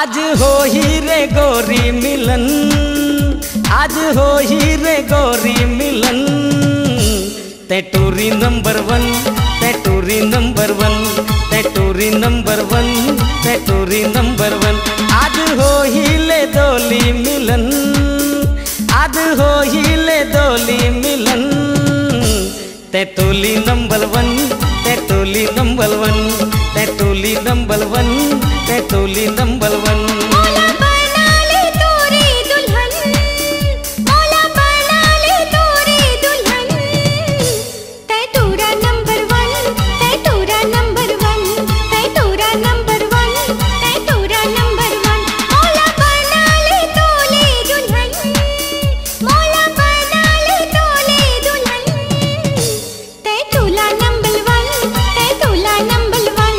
आज हो ही रे गोरी मिलन, आज हो ही रे गोरी मिलन। ते टूरी नंबर वन, ते टूरी नंबर वन, ते टूरी नंबर वन, ते टूरी नंबर वन। आज हो ही ले दोली मिलन, आज हो ही ले दोली मिलन। ते टोली नंबर वन, ते टोली नंबर वन, ते टोली नंबर वन, ते टोली नंबर वन। मौला बना ले तोरी दुल्हन, मौला बना ले तोरी दुल्हन। ते टूरा नंबर वन, ते टूरा नंबर वन, ते टूरा नंबर वन, ते टूरा नंबर वन। मौला बना ले तोली दुल्हन, मौला बना ले तोली दुल्हन। ते टूला नंबर वन, ते टूला नंबर वन,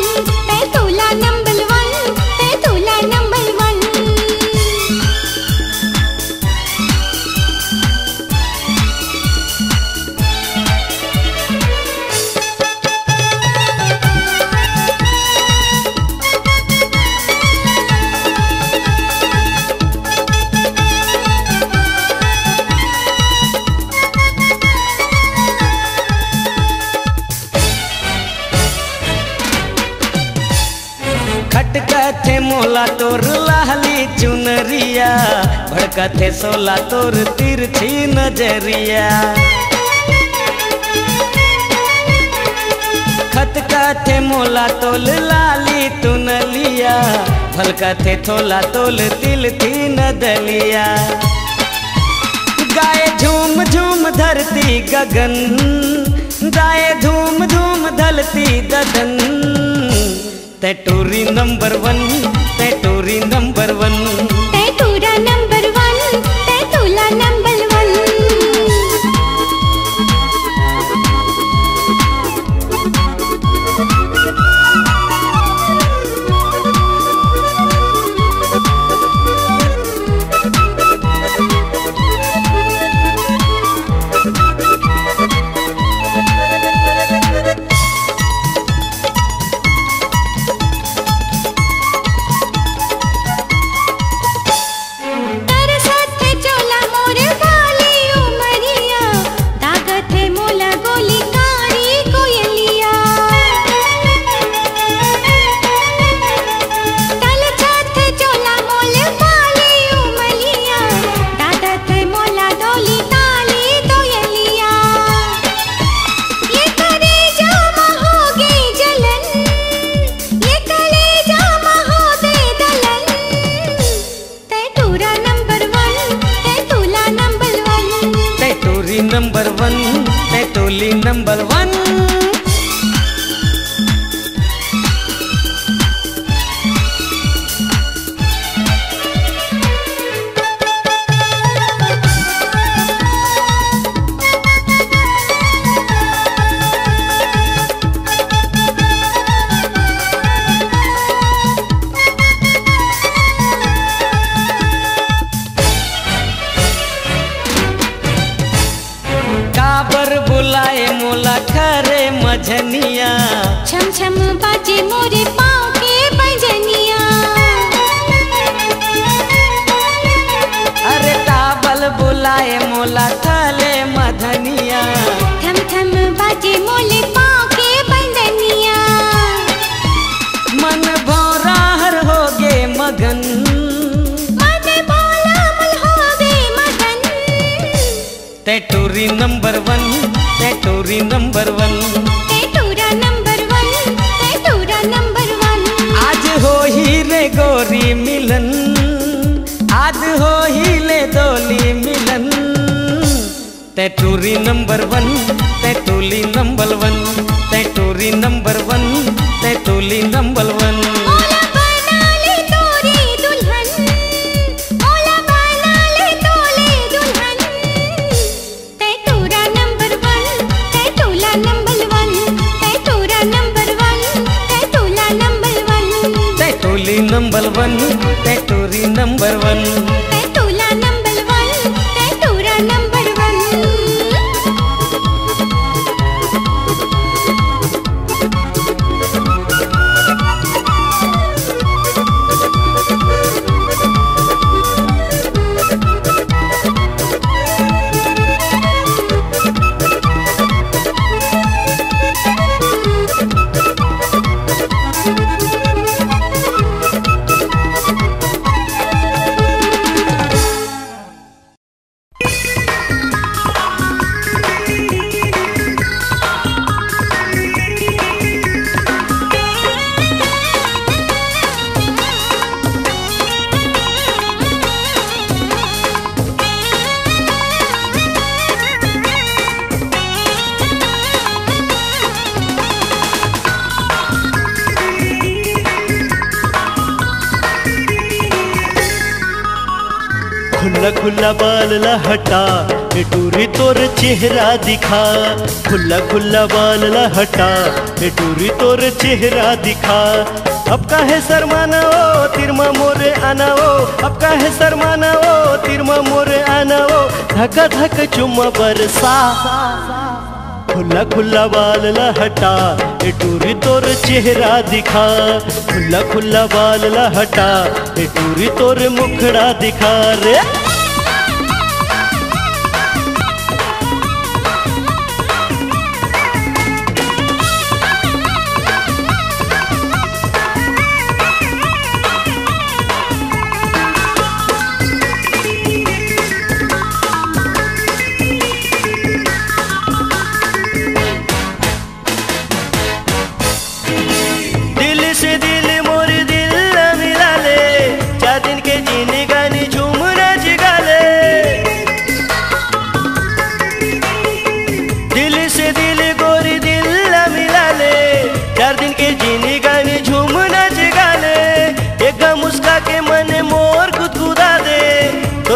ते टूला नंबर वन, ते टूला नंबर वन। खटका थे मोला तोर लाली चुनरिया, भड़का थे सोला तोर तिरछी नजरिया। खटका थे मोला तोल लाली तुनलिया, भलका थे थोला तोल तिल थी नदलिया। गाए झूम झूम धरती गगन, गाए झूम झूम धरती ददन। ते टूरी नंबर वन, ते टूरी नंबर वन, ते टूरा नंबर वन, ते टूला नंबर वन। नंबर वन, ते टोली नंबर वन। काबर बुलाए मोला खरे मझनिया, छम छम बाजे मोरे पाँव के बजनिया। अरे काबल बुलाए मोला खरे मझनिया, थम थम बाजे मोले पाँव के बंदनिया। मन भौरा हर हो गे मगन, मन भोला मन हो गे मगन। ते टूरी नंबर वन, ते टूरी नंबर वन, ते टूरा नंबर वन, ते टूरा नंबर वन। आज हो ही रे गोरी मिलन, आज हो ही ले दोली मिलन। ते टूरी नंबर वन, ते टूली नंबर वन, ते टूरी नंबर वन, ते टूली नंबर वन। मौला बना ले तोरी दुल्हन, मौला बना ले तोले दुल्हन। ते टूरा नंबर वन, ते टूला नंबर वन, ते टूरा नंबर वन, ते टूला नंबर वन। ते टोली नंबर वन, ते टूरी नंबर वन, ते टूला नंबर वन, ते टूरा नंबर वन। खुला खुला बाल ला हटा ए टूरी तोर चेहरा दिखा। खुला खुला बाल ला हटा ए टूरी तोर चेहरा दिखा। अब का है शर्माना ओ तिरमा मोरे आना ओ। अब का है शर्माना ओ तिरमा मोरे आना ओ। धक्का धक चुम्मा बरसा। खुला खुला बाल ला हटा ए टूरी तोर चेहरा दिखा। खुला खुला बाल ला हटा ए टूरी तोर मुखड़ा दिखा रे।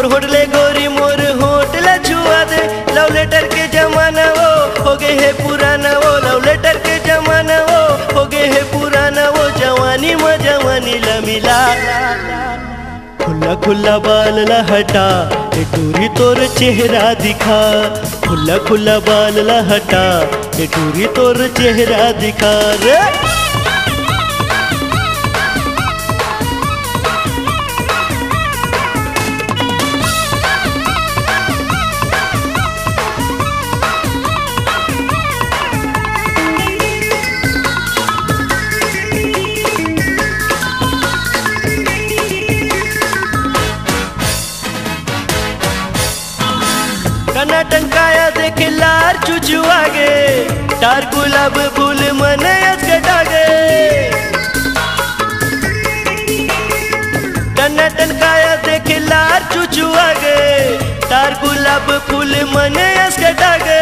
होटले गोरी मोर होटला छुआ दे। लव लेटर के जमाना वो हो गए है पुराना वो। लव लेटर के जमाना वो हो गए है पुराना वो। जवानी में जवानी ला मिला। खुला खुला बाल ला हटा ए टूरी तोर चेहरा दिखा। खुला खुला बाल ला हटा ए टूरी तोर चेहरा दिखा रे। कना टंकाया देखे लार चुचू आगे। टार गुलाब फूल मन कटागे। कना टंकाया देखे लार चुचू आगे। टार गुलाब फूल मन कटागे।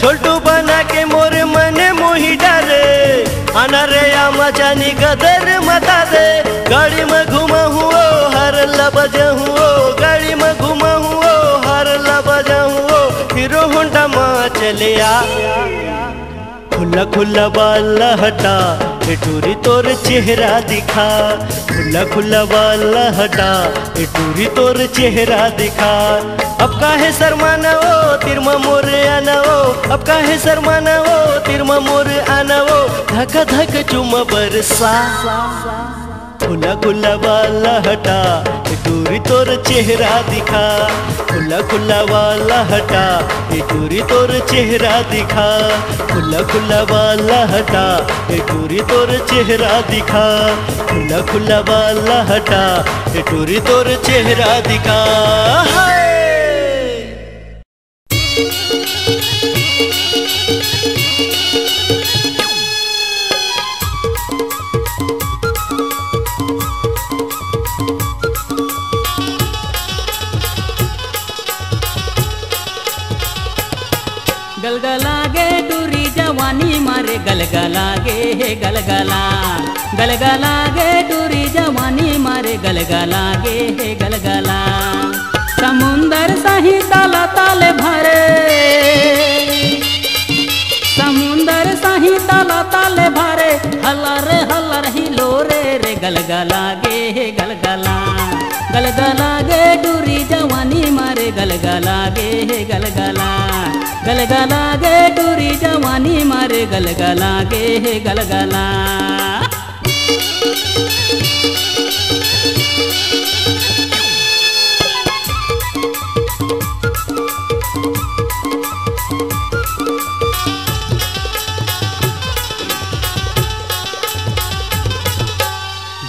छोटू बना के मोर मन मोही डाले। आना रे आमा जानी गदर मता दे। गाड़ी में घुमा हुआ हर लबजा हुआ। गाड़ी में घुमा हुआ हर लबजा हुआ। हीरो होंडा माँ चले आ। खुला खुला बाल ला हटा ए टूरी तोर चेहरा दिखा। खुला खुला बाल ला हटा ए टूरी तोर चेहरा दिखा। अब का है शर्माना ओ तिरमा मोरे आना ओ। अब का है शर्माना ओ तिरमा मोरे आना ओ। धक्का धक चुम्मा बरसा। खुला खुला बाल ला हटा ए टूरी तोर चेहरा दिखा। खुला खुला बाल ला हटा ए टूरी तोर चेहरा दिखा। खुला खुला बाल ला हटा ए टूरी तोर चेहरा दिखा। खुला खुला बाल ला हटा ए टूरी तोर चेहरा दिखा। गलगलागे टूरी जवानी मारे गलगलागे हे गलगला। गलगलागे टूरी जवानी मारे गलगलागे हे गलगला। समुंदर सही ताला ताले भरे। समुंदर सही ताला ताले भरे। हलर हलर हिलो रे गलगलागे हे गलगला। गलगलागे टूरी जवानी मारे गलगलागे हे गलगला। गलगलागे टूरी जवानी मारे गलगलागे हे गलगला।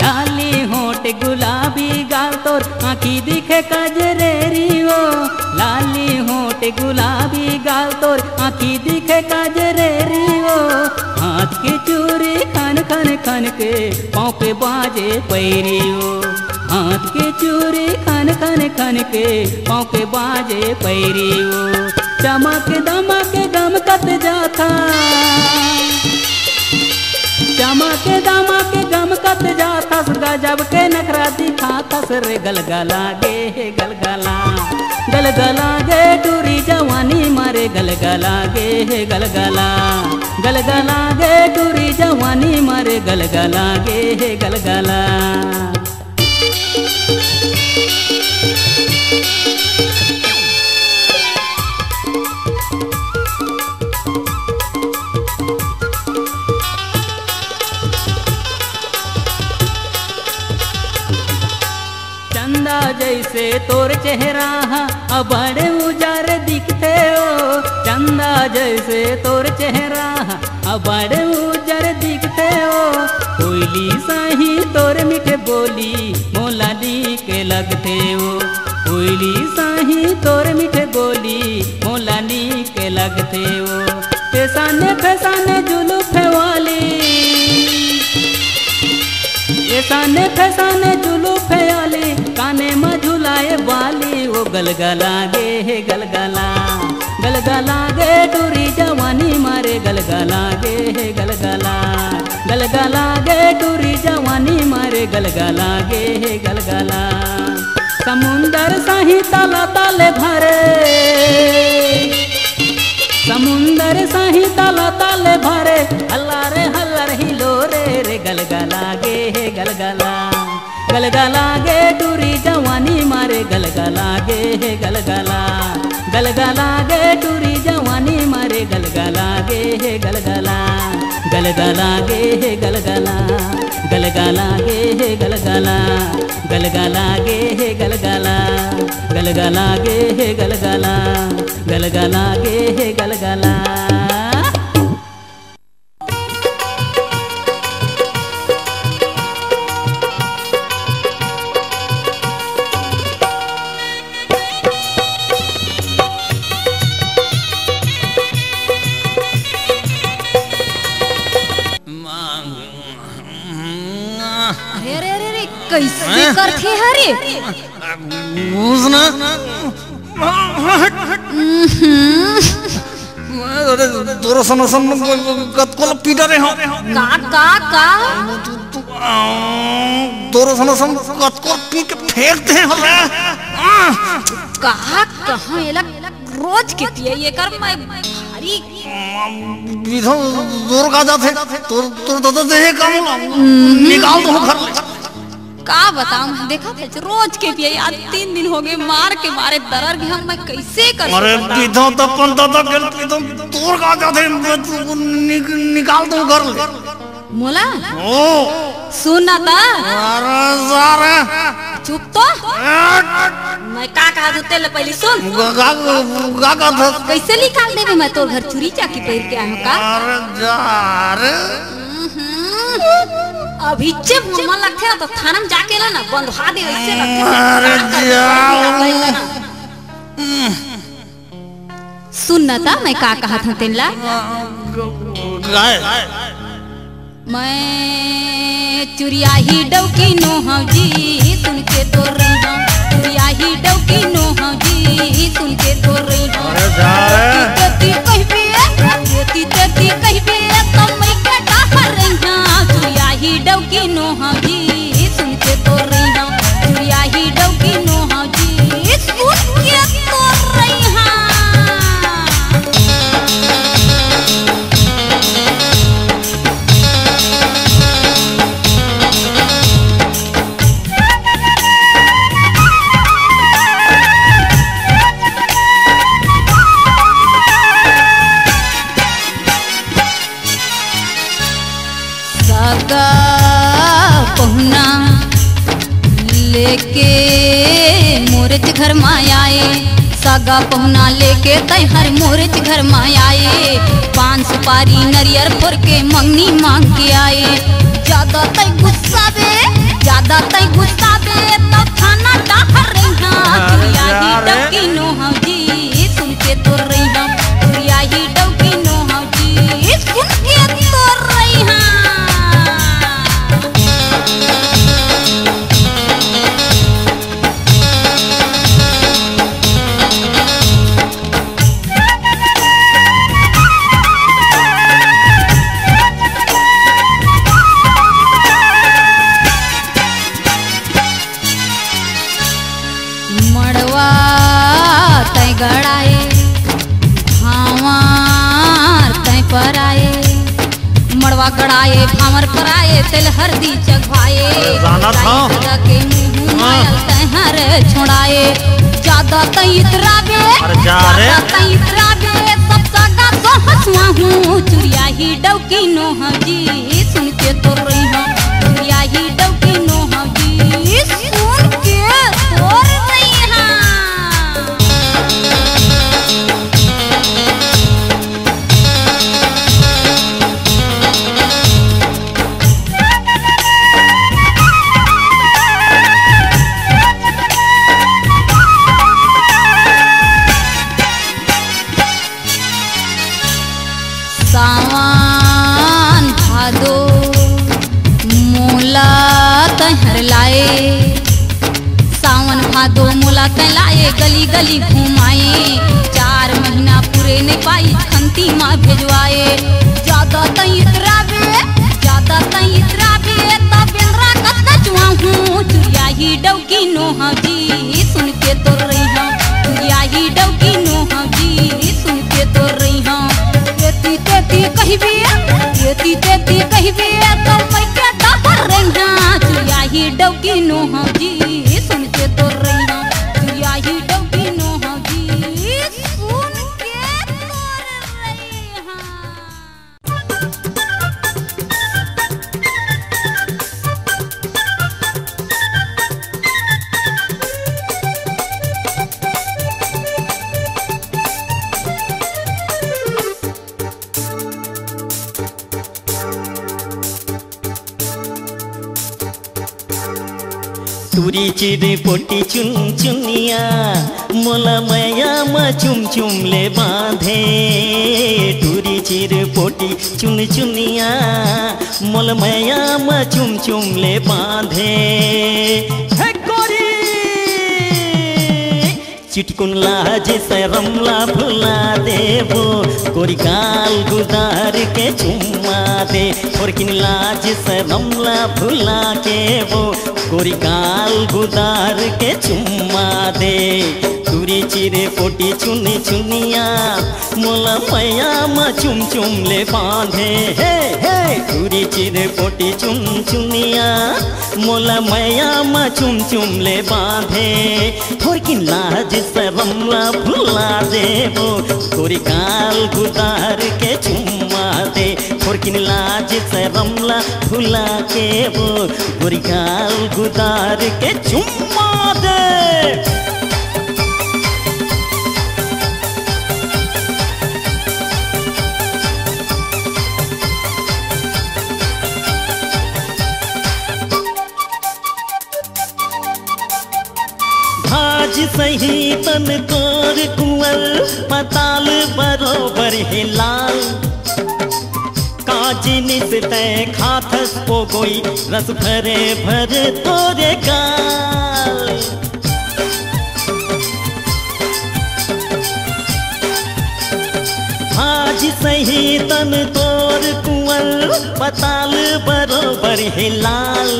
डाली होठ गुलाबी गाल तोर आँखी दिखे कजरेरी ओ। लाली होठ गुलाबी गाल तोर आँखी दिखे कजरेरी ओ। हाथ की चूड़ी खन खन खन के पाँव पे बाजे पैरी ओ। हाथ की चूड़ी खन खन खन के पाँव पे बाजे पैरी ओ। चमक दमक गमकत जाता। चमक दमक गमकत जाता। गजब के नखरा दिखाता जोश रे गलगला गे गलगला गलगला गे टूरी जवानी मारे गलगला गे गलगला गलगला गे टूरी जवानी मारे गलगला गे गलगला। चंदा जैसे तोर चेहरा बड़े उजार दिखते हो चंदा जैसे तोर चेहरा बड़े उजार दिखते हो कोयली सही तोर मीठे बोली मोला के लगते हो कोयली सही तोर मीठे बोली मोला के लगते हो फैसाने फैसाने जुलूफ वाली फैसाने जुलूफ वाली काने में झुलाए वाली वो गलगला गे गलगला गलगला गे टूरी जवानी मारे गलगला गे गलगला गलगला गे टूरी जवानी मारे गलगला गे गलगला। समुंदर सही ताला ताले भरे समुंदर सही ताला ताले भरे हल्लार हिलो रे गलगला गे गलगला गलगला गे टूरी जवानी मारे गलगला गे गलगला गलगला गे टूरी जवानी मारे गलगला गे गलगला गलगला गे गलगला गलगला गे गलगला गलगला गे गलगला गलगला गे गलगला गलगला गे गलगला। कैसे करते हरे घूसना तोरा समसम कतकोल पीटा रे हो का तोरा समसम कतकोल पी के फेंकते हैं हो कहाँ एला रोज के पिए ये कर मैं भारी विधो दूर का जाते तोर दादा दे काम निकाल दो घर का बताऊं देखा थे रोज के पिए आज 3 दिन हो गए मार के मारे दरर भी हम मैं कैसे कर अरे विधो तो पंता तो गेल विधो दूर का जाते निकाल दो घर मोला ओ सुना था अरे सारे चुप तो मैं का कहा तू तेल पहले सुन गा था कैसे निकाल देवे मैं तो घर चुरी चाकी पहन के आया हूं का अरे जा रे अभी जब मन लगते है तो थाना में जाके ना बंधवा दे ऐसे सुनना था मैं का कहा था तेला मैं चुरिया ही डौकी नो हूँ जी सुन के तो रही हूँ चुरिया ही डौकी नो हूँ जी सुन के तो रही हूँ तेती कहीं पे तो मैं क्या डाहर रही हूँ चुरिया ही डौकी नो हूँ जी सुन के तो रही हूँ चुरिया ही डौकी नो हूँ जी सुन के तो रही हूँ। पहुना लेके मोरच घर में आए सागा पहुना लेके तैहर मोरच घर में आए पान सुपारी नरियर फोड़ के मंगनी मांग के आए ज्यादा तय गुस्सा बे तो खाना डाहर रही डबकी नो हम जी सुन के तो रही हम ही डबकी नो हम जी सुन के तो रही हम। गड़ाए भावर कराए तिल हरदी चघवाए जाना था। राई के मुंह मायल तहर छोड़ाए ज्यादा तैतराबे अरे जा रे। ज्यादा तैतराबे सब सगा तो हंसवा हूँ चुरिया ही डौकी नोह जी सुन के तो रही हूँ चुरिया ही डौकी नोह जी सुन के तो रही हूँ। सावन भादो मोला तहर लाए सावन भादो मोला तह लाए गली गली घुमाए 4 महीना पूरे नहीं पाई खंती माँ भेजवाए ज्यादा तैतराबे तब बेंद्रा कत नचवा हूँ चुरिया ही डौकी नोह जी सुन के तो रही हूँ चुरिया ही डौकी नोह जी सुन के तो रही हूँ। तेती कहबे तो मैं के डबर रही चुरिया ही डौकी नोह जी सुन के तो रही चुरिया ही डौकी नोह जी सुन के तो रही। टूरी चिर पोटी चुन चुनिया मोला मैया मा चुम चुम ले बांधे टूरी चिर पोटी चुन चुनिया मोला मैया मा चुम चुम ले बांधे हे गोरी चिटकुन लाज से रमला भुला देवो गोरी गाल गुदार के चुम्मा दे और किन लाज से रमला भुला के वो गोरी गाल गुदार के चुम्मा दे टूरी चिरे पोटी चुनी चुनिया मोला मैया मा चुम चुम ले बांधे हे हे टूरी चिरे पोटी चुन चुनिया मोला मैया मा चुम चुम ले बांधे थोड़ी किन लाज से रमला भुला दे वो गोरी गाल गुदार के चुम्मा दे थोड़ी किन लाज से रमला भुला के वो गोरी गाल गुदार के चुम्मा दे। भाज सही तन तोर कुंवर पताल बरोबर है लाल काजिनी से तय खाथस को कोई रस भरे भरे तोरे गाल भाज सही तन तोर कुंवर पताल बरोबर है लाल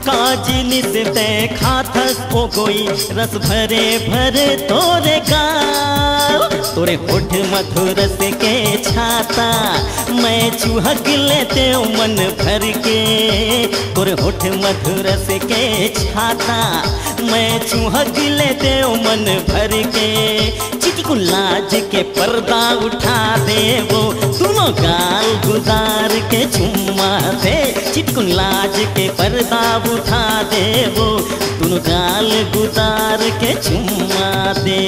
काजिनी से तय खाथस ओ कोई रस भरे भरे तोरे गाल तोरे होठ मधुर से के छाता मैं चुहक लेते मन भर के तोरे होठ मधुर से के छाता मैं चुहक लेते मन भर के चिटकुन लाज के पर्दा उठा दे वो दोनों गाल गुजार के चुम्मा दे चिटकुन लाज के पर्दा उठा दे वो दोनों गाल गुजार के चुम्मा दे।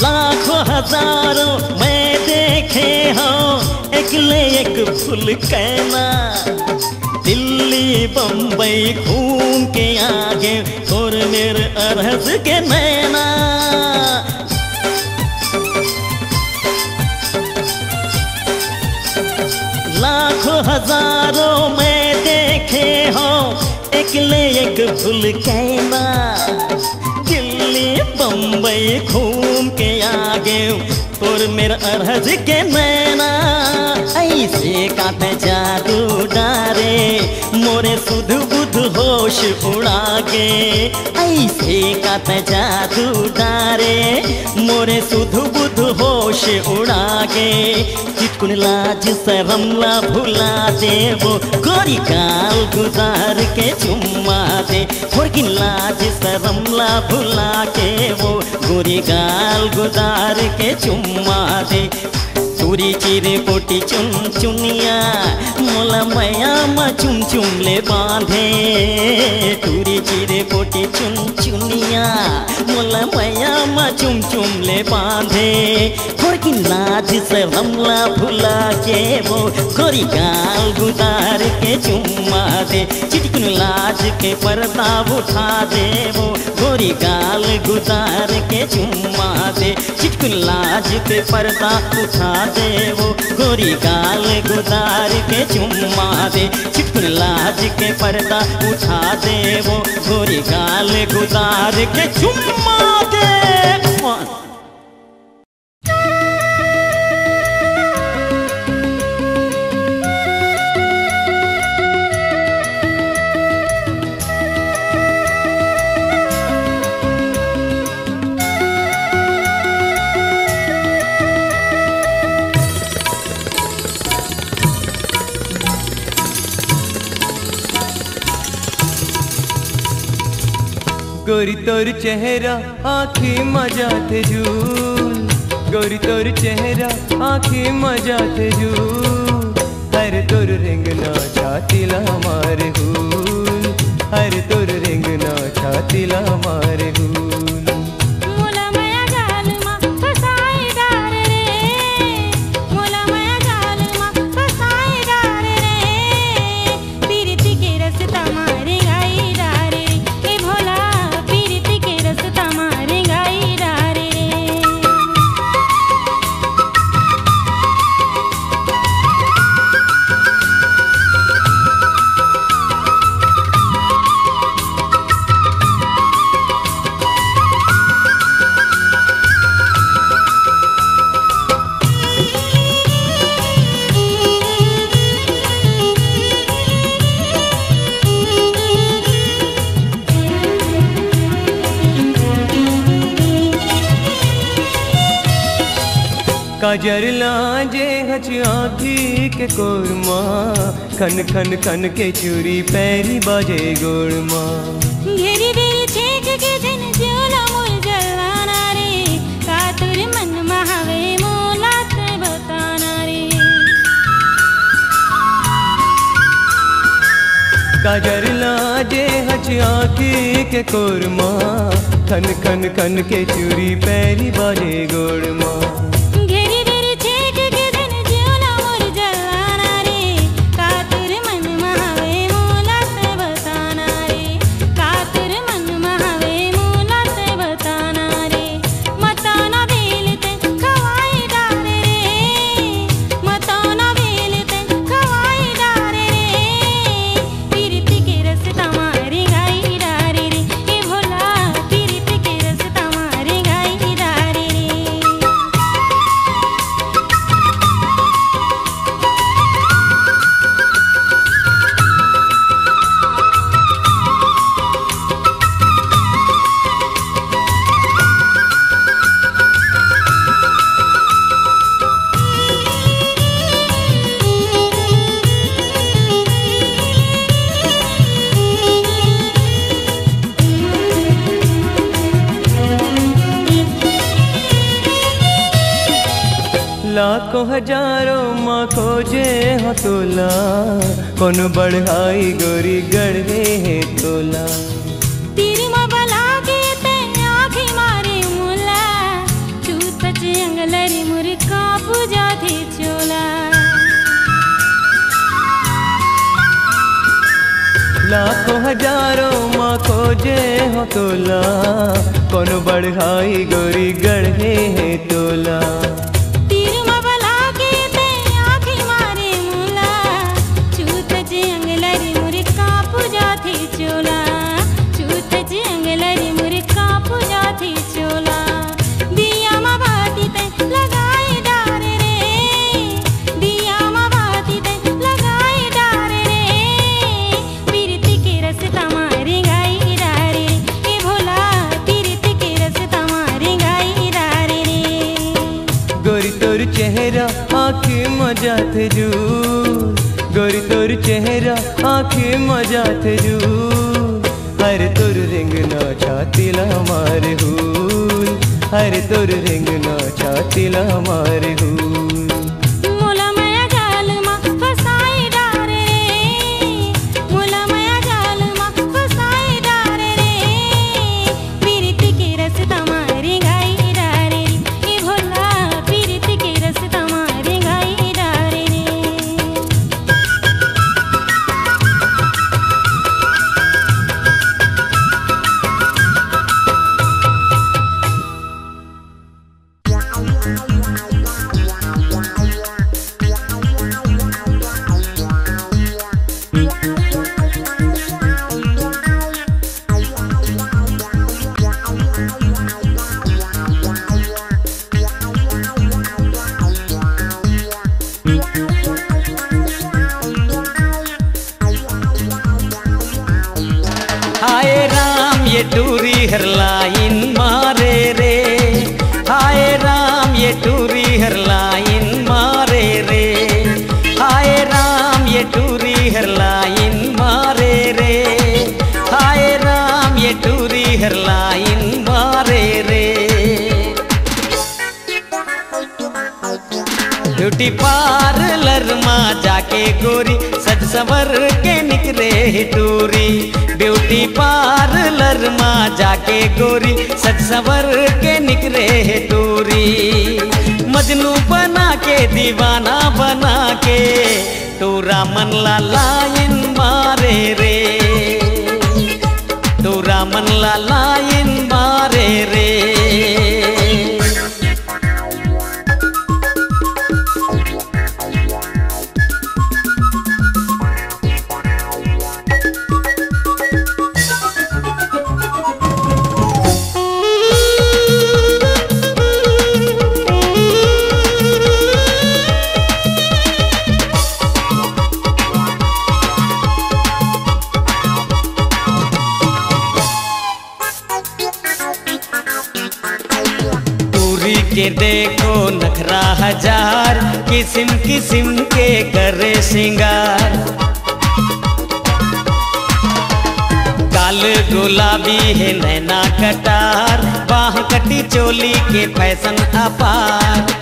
लाखों हजारों मैं देखे हो एक ले एक फूल कहना दिल्ली बम्बई घूम के आगे और मेरे अरहज के नैना लाखों हजारों में देखे हो एक निकले एक भूल कहना दिल्ली बम्बई घूम के आगे तोर मेरा अरहज के नैना ऐसे काटे जादू डारे मोरे सुध बुध होश उड़ा के ऐसे काटे जादू डारे मोरे सुध बुध होश उड़ा के चिटकुन लाज शरमला भुला दे वो गोरी गाल गुजार के चुम्मा दे थोड़ी लाज शरमला भुला के वो गोरी गाल गुजार के चुम्मा दे चूरी चिरे पोटी चुन चुनिया मोला मैया मा चुम चुम ले बांधे चूरी चिरे पोटी चुन चुनिया मोला मैया मा चुम चुम ले बांधे थोड़ी लाज से रमला भुला के वो गोरी गाल गुजार के चुम्मा दे चिटकुन लाज के पर्दा उठा दे वो गोरी गाल गुजार के चुम्मा दे चिटकुन लाज के पर्दा उठा दे वो गोरी गाल गुजार के चुम्मा दे चिटकुन लाज के पर्दा उठा दे वो गोरी गाल गुजार के चुम्मा दे। गोरी तोर चेहरा आँखें मजा थे झूल गोरी तोर चेहरा आँखें मजा थे झूल हर तोर रेंगना छातीला मारे हुल हर तोर रेंगना छातीला मारे हुल मोला माया जाल मा फसाई डार रे मोला माया जाल मा फसाई डार रे पीरती के रस्ता मारे गाई डार रे ए भोला पीरती के रस्ता मारे गाई डार रे। काजर लाजे हच आँखी के कोरमा खन खन खन के चूरी पैरी बाजे गोरमा घेरी बेरी छेक के जन जोला मोर जलाना रे कातुर मन महावे मोला ते बताना रे। काजर लाजे हच आँखी के कोरमा खन खन खन के चूरी पैरी बाजे गोरमा लाखों हजारों माँ खोजे हो तोला कौन बढ़ाई गोरी गढ़े है तोला तेरी माँ बला के ते आँखें मारे मुला चूत बचे अंगलरी मुर्का पूजा थी चोला। लाखों हजारों माँ खोजे हो तोला कौन बढ़ाई गोरी गढ़े है तोला चोला। मजा थे झूल गोरी तोर चेहरा आँखें मजा थे झूल हर तोर रेंगना छातीला मारे हुल हर तोर रेंगना छातीला मारे हुल मुला माया जाल मा फसाई डारे रे मुला माया जाल मा फसाई डारे रे पीरित के रस तमारे गाई डारे रे ए भोला पीरित के रस तमारे गाई डारे रे हाय राम ये टूरी हर लाइन मारे रे हाय राम ये टूरी हर लाइन मारे रे हाय राम ये टूरी हर लाइन मारे रे हाय राम ये टूरी हर लाइन मारे रे ब्यूटी पार्लर माँ जाके गोरी सज संवर के निकले टूरी ब्यूटी पार्लर माँ जाके गोरी सज संवर के निकले टूरी मजनू बना के दीवाना बना के टूरा मन ला लाइन मारे रे टूरा मन ला लाइन मारे रे के देखो नखरा हजार किस्म किस्म के करे सिंगार काल गुलाबी है नैना कटार बाह कटी चोली के फैशन अपार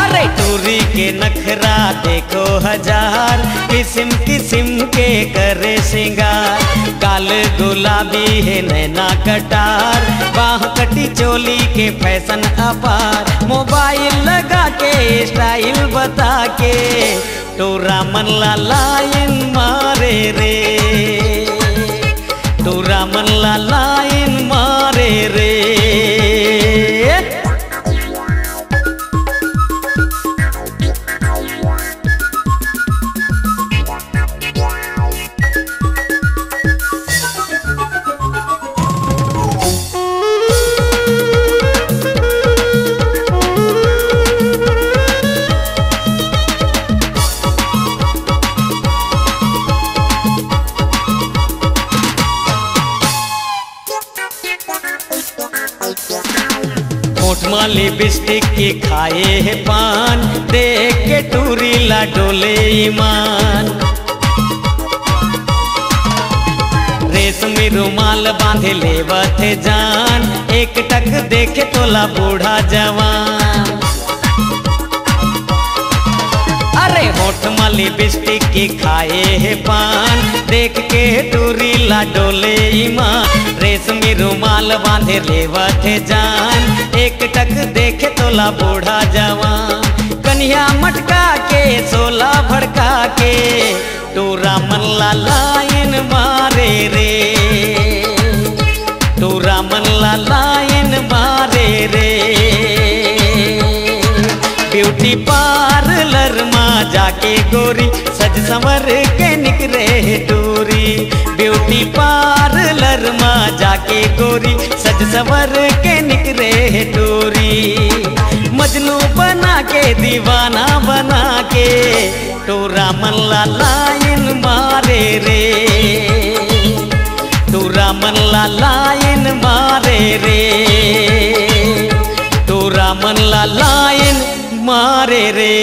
अरे टूरी के नखरा देखो हजार किस्म किस्म के करे सिंगार काल गुलाबी है नैना कटार बाह कटी चोली के फैशन अपार मोबाइल लगा के स्टाइल बता के टूरा मन ला लाइन मारे रे टूरा मन ला लाइन मारे रे लिपस्टिक की खाए है पान देख के टूरी ला डोले ईमान रेशमी रुमाल बांधे लेवत जान एक टक देखे तोला बूढ़ा जवान अरे होठ में लिपस्टिक की खाए है पान देख के टूरी ला डोले ईमान रेशमी रुमाल बांधे लेवत जान एक टक देखे तोला बूढ़ा जवान कन्या मटका के सोला भड़का के टूरा मन ला लाइन मारे रे टूरा मन ला लाइन मारे रे ब्यूटी पार्लर माँ जाके गोरी सज संवर के निकले टूरी ब्यूटी पार्लर माँ जाके गोरी सज संवर के निकले टूरी मजनू बना के दीवाना बना के टूरा मन ला लाइन मारे रे टूरा मन ला लाइन मारे रे टूरा मन ला लाइन मारे रे।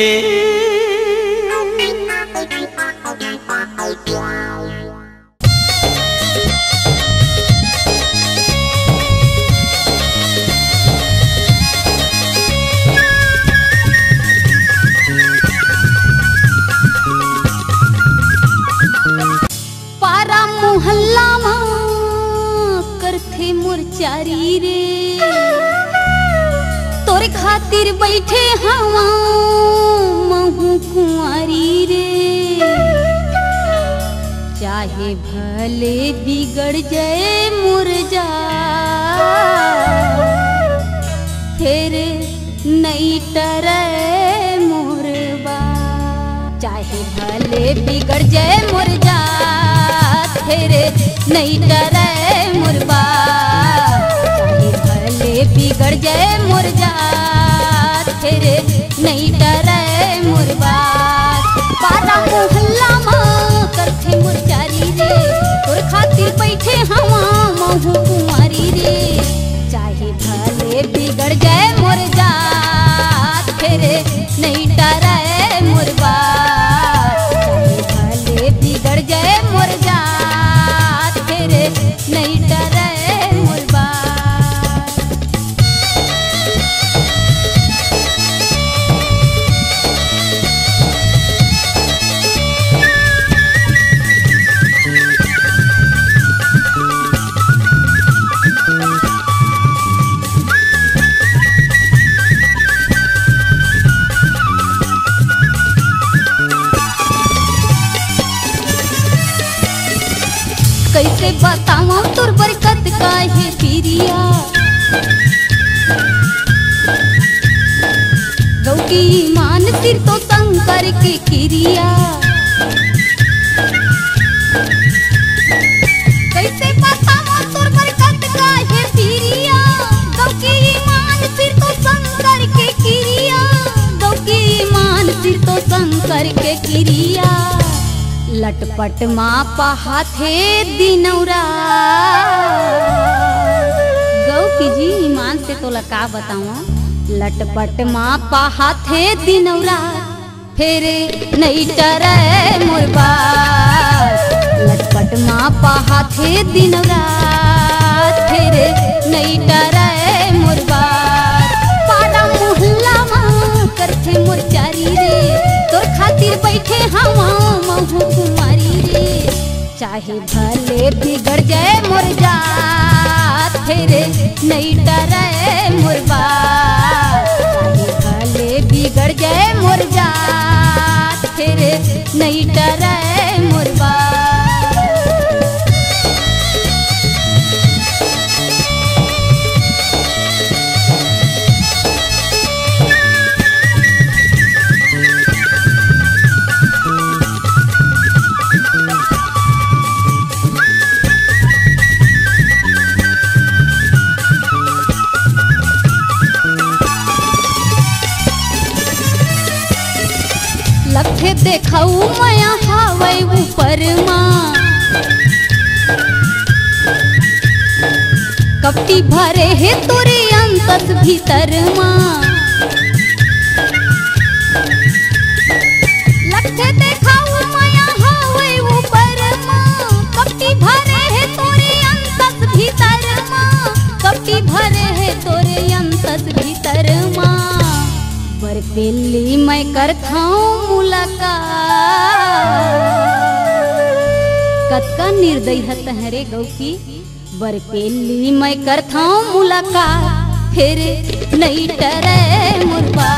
पारा मोहल्ला करथे मुरचारी रे, तोरे खातिर बैठे हवा महू कुंवारी रे। चाहे भले बिगड़ जाए मुरझा, फिर नहीं टरे मोरबा। चाहे भले बिगड़ जाए मुरझा, फिर नहीं डरे मुरबा। चाहे भले बिगड़ जाए मुरझा, फिर नहीं डरे मुरबा। पारा मोहल्ला माँ करथे मुरचारी रे, तोर खातिर बैठे हवा महू कुंवारी रे। चाहे भले बिगड़ जाए मुरझा, फिर नहीं डरे मुरबा। चाहे भले बिगड़ जाए मुरझा, फिर नहीं डरे मुरबा। कैसे बताऊं तोर बरकत काहे पिरिया, गौकी ईमान सिर तो शंकर के किरिया। कैसे बताऊं तोर बरकत काहे पिरिया, गौकी ईमान सिर तो शंकर के किरिया। गौकी ईमान सिर तो शंकर के किरिया। लटपट माँ पहाथे दिनौरा, गौ की जी ईमान से तो लका बताऊं। लटपट माँ पहाथे दिनौरा, फिर नहीं टरे मुरबा। लटपट माँ पहाथे दिनौरा, फिर नहीं टरे मुरबा। पारा मोहल्ला माँ करथे मुरचारी रे, तोर खातिर बैठे हवा महू कुंवारी रे। चाहे भले बिगड़ जाए मुरझा, फिर नहीं डरे मुरबा। चाहे भले बिगड़ जाए मुरझा, फिर नहीं डरे मुरबा। लखे देखाऊ माया हावै ऊपर माँ, कपटी भरे है तोरे अंतस भीतर माँ। लखे देखाऊ माया हावै ऊपर माँ, कपटी भरे है तोरे अंतस भीतर माँ। कपटी भरे है तोरे अंतस भीतर माँ। बरपेली मैं करथाऊं मुलाकात, कतका निर्दयी है तहरे गौ की। बरपेली मैं करथाऊं मुलाकात, फिर नहीं डरे मुरबा।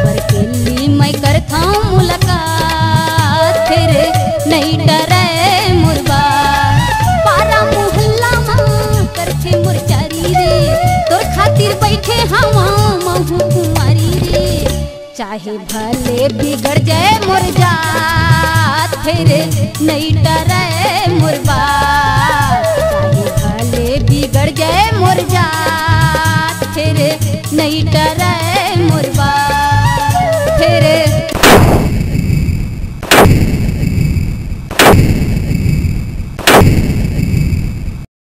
बरपेली मैं करथाऊं मुलाकात, फिर नहीं डरे मुरबा। पारा मोहल्ला माँ करथे मुरचारी रे, तोर खातिर बैठे हवा महू कुंवारी रे। चाहे भले बिगड़ जाए मुरझा, फिर नहीं डरे मुरबा। चाहे भले बिगड़ जाए मुरझा, फिर नहीं डरे मुरबा।